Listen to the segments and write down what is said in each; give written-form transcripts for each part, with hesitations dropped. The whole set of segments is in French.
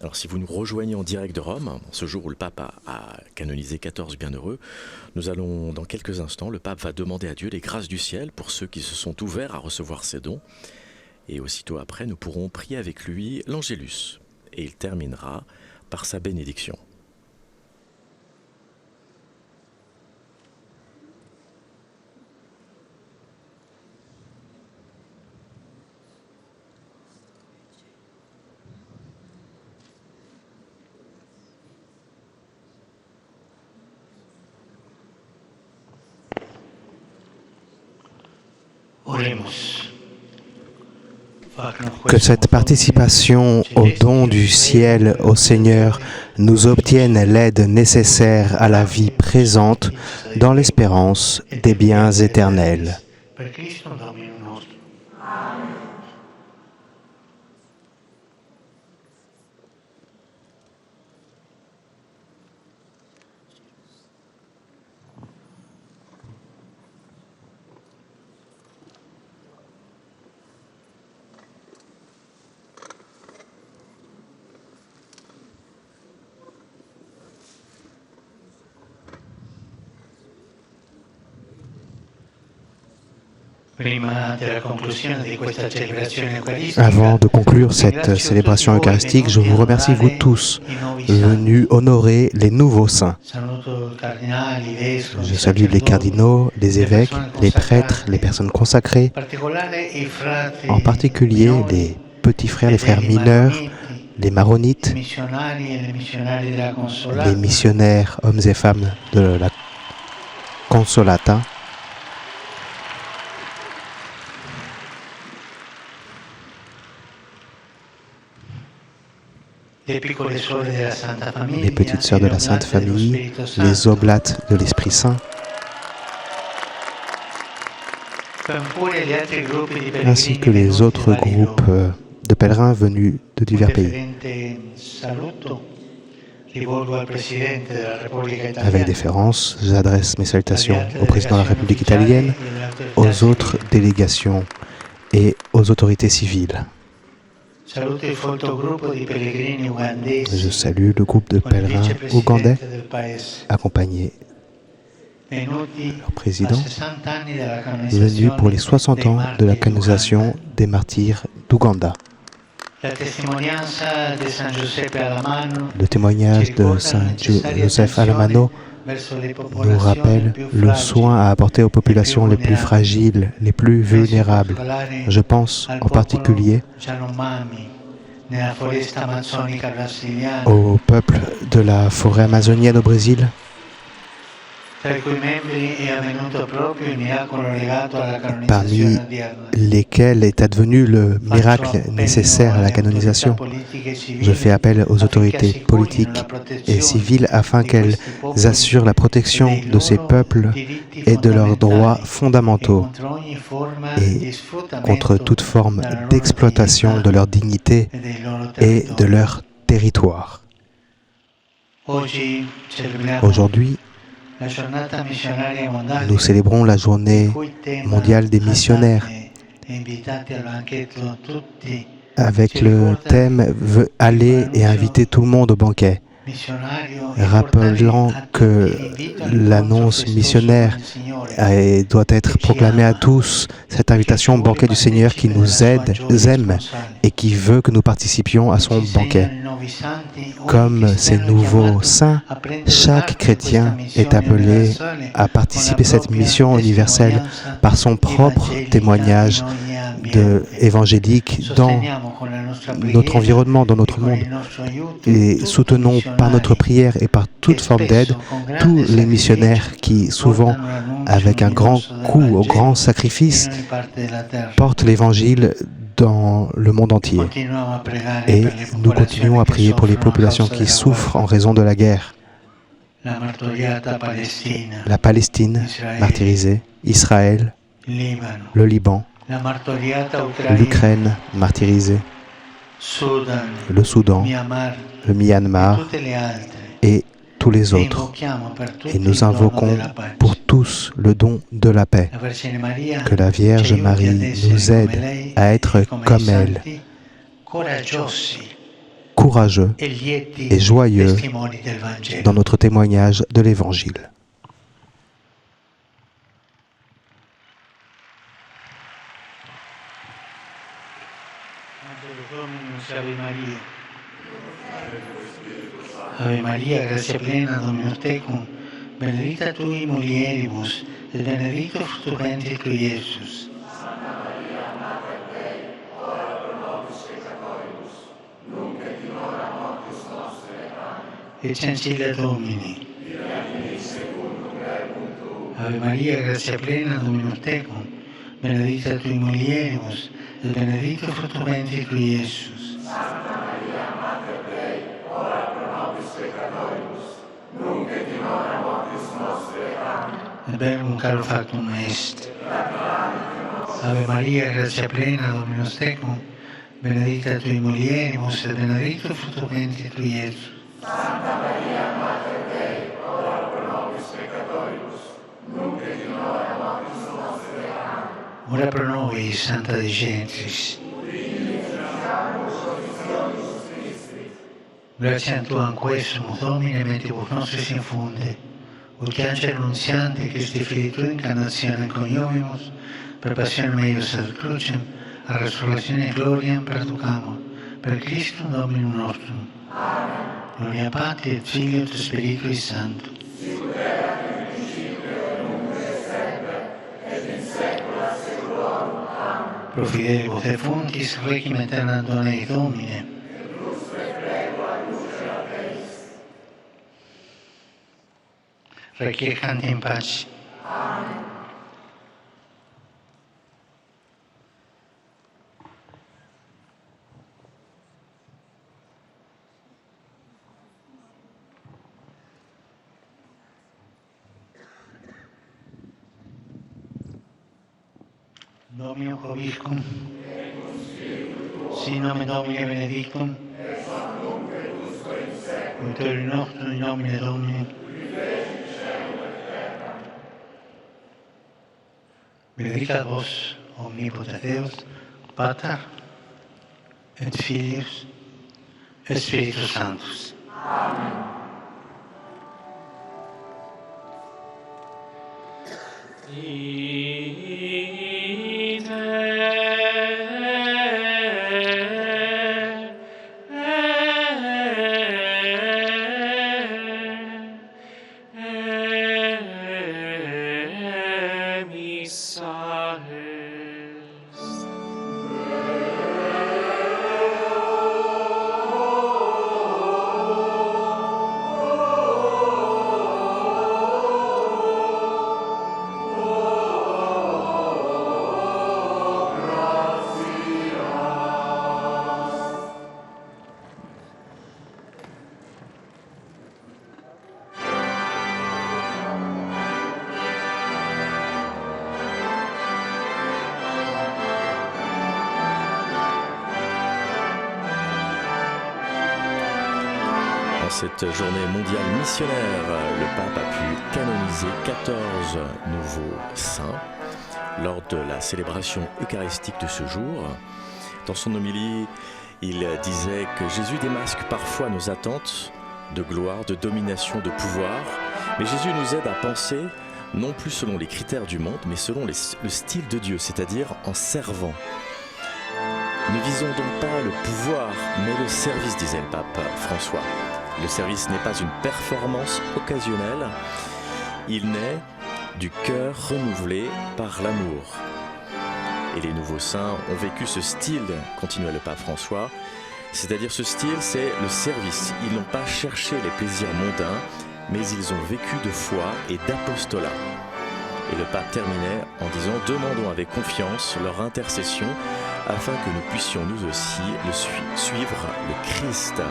Alors si vous nous rejoignez en direct de Rome, ce jour où le pape a canonisé 14 bienheureux, nous allons dans quelques instants, le pape va demander à Dieu les grâces du ciel pour ceux qui se sont ouverts à recevoir ses dons. Et aussitôt après, nous pourrons prier avec lui l'Angélus. Et il terminera par sa bénédiction. Que cette participation au don du ciel au Seigneur nous obtienne l'aide nécessaire à la vie présente dans l'espérance des biens éternels. Avant de conclure cette célébration eucharistique, je vous remercie, vous tous, venus honorer les nouveaux saints. Je salue les cardinaux, les évêques, les prêtres, les personnes consacrées, en particulier les petits frères, les frères mineurs, les maronites, les missionnaires, hommes et femmes de la Consolata, les petites sœurs de la Sainte Famille, les oblates de l'Esprit Saint, ainsi que les autres groupes de pèlerins venus de divers pays. Avec déférence, j'adresse mes salutations au président de la République italienne, aux autres délégations et aux autorités civiles. Je salue le groupe de pèlerins ougandais, accompagné de leur président, venu pour les 60 ans de la canonisation des martyrs d'Ouganda. Le témoignage de Saint Joseph Alamano nous rappelle le soin à apporter aux populations les plus fragiles, les plus vulnérables. Je pense en particulier au peuple de la forêt amazonienne au Brésil, parmi lesquels est advenu le miracle nécessaire à la canonisation. Je fais appel aux autorités politiques et civiles afin qu'elles assurent la protection de ces peuples et de leurs droits fondamentaux et contre toute forme d'exploitation de leur dignité et de leur territoire. Aujourd'hui, nous célébrons la journée mondiale des missionnaires avec le thème « Aller et inviter tout le monde au banquet ». Rappelant que l'annonce missionnaire doit être proclamée à tous, cette invitation au banquet du Seigneur qui nous aime et qui veut que nous participions à son banquet. Comme ces nouveaux saints, chaque chrétien est appelé à participer à cette mission universelle par son propre témoignage évangélique dans notre environnement, dans notre monde. Et soutenons par notre prière et par toute forme d'aide tous les missionnaires qui, souvent, avec un grand coût, au grand sacrifice, portent l'Évangile dans le monde entier. Et nous continuons à prier pour les populations qui souffrent en raison de la guerre. La Palestine martyrisée, Israël, le Liban, l'Ukraine martyrisée, le Soudan, le Myanmar et tous les autres. Et nous invoquons pour tous le don de la paix. Que la Vierge Marie nous aide à être comme elle, courageux et joyeux dans notre témoignage de l'Évangile. Ave Maria, gratia plena, Dominus tecum, benedicta tui in mulieribus, et benedictus fructus ventris tui, Iesus. Santa Maria, Mater Dei, ora pro nobis peccatoribus, nunc et in hora mortis nostre. Amen. Eccencia Domini. Fiat secundum verbum tuum. Ave Maria, gratia plena, Dominus tecum, benedicta tui in mulieribus, et benedictus fructus ventris tui, Iesus. Santa Maria, Mater Dei, ora pro nobis peccatoribus, nunc et in hora mortis nostre. Amen. Et verbum caro factum est. Ave Maria, gratia plena, Dominus tecum, benedicta tui in mulieribus, et benedictus fructus ventris tui, Iesus. Santa Maria, Mater Dei, ora pro nobis peccatoribus, nunc et in hora mortis nostre. Amen. Ora pro nobis, Santa Dei Gentris. Gratiam Tuam quesumus, Domine, mentibus nostris infunde, ut angelo annunziante Christi Filii Tui incarnationem coniovimus, per passionem eius ad crucem, a resurrectione gloriam perducamur, per Christum Dominum nostrum. Amen. Gloria Patri et Filio et Spiritui Sancto. Sicut erat in principio et nunc et semper, et in saecula saeculorum. Amen. Pro fidelibus et fontis requiem aeternam dona ei Domine. Requiescant in pace. Amen. Domino Vobiscum, sin nomen Domini benedictum, Autorium nostrum in nomine Domini, benedicat vos, omnipotens Deus, Pater, et Filius, et Spiritus Sanctus. Amen. Cette journée mondiale missionnaire, le pape a pu canoniser 14 nouveaux saints lors de la célébration eucharistique de ce jour. Dans son homélie, il disait que Jésus démasque parfois nos attentes de gloire, de domination, de pouvoir, mais Jésus nous aide à penser non plus selon les critères du monde, mais selon le style de Dieu, c'est-à-dire en servant. Ne visons donc pas le pouvoir, mais le service, disait le pape François. Le service n'est pas une performance occasionnelle, il naît du cœur renouvelé par l'amour. Et les nouveaux saints ont vécu ce style, continua le pape François, c'est-à-dire ce style, c'est le service. Ils n'ont pas cherché les plaisirs mondains, mais ils ont vécu de foi et d'apostolat. Et le pape terminait en disant « Demandons avec confiance leur intercession afin que nous puissions nous aussi suivre le Christ ».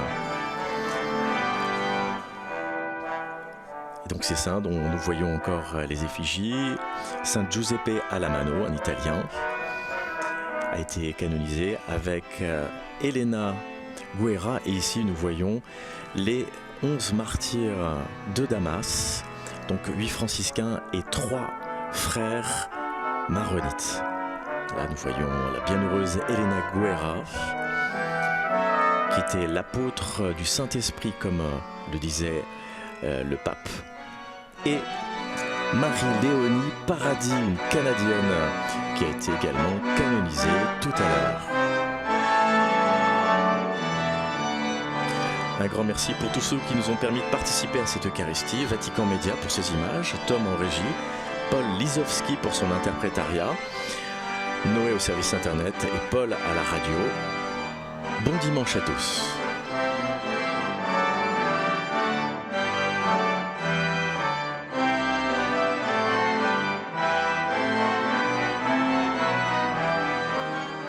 Et donc ces saints dont nous voyons encore les effigies, Saint Giuseppe Alamano, un Italien, a été canonisé avec Elena Guerra. Et ici nous voyons les 11 martyrs de Damas, donc 8 franciscains et 3 frères maronites. Là nous voyons la bienheureuse Elena Guerra, qui était l'apôtre du Saint-Esprit, comme le disait le pape. Et Marie-Léonie Paradis, une Canadienne, qui a été également canonisée tout à l'heure. Un grand merci pour tous ceux qui nous ont permis de participer à cette Eucharistie, Vatican Média pour ses images, Tom en régie, Paul Lisowski pour son interprétariat, Noé au service internet et Paul à la radio. Bon dimanche à tous.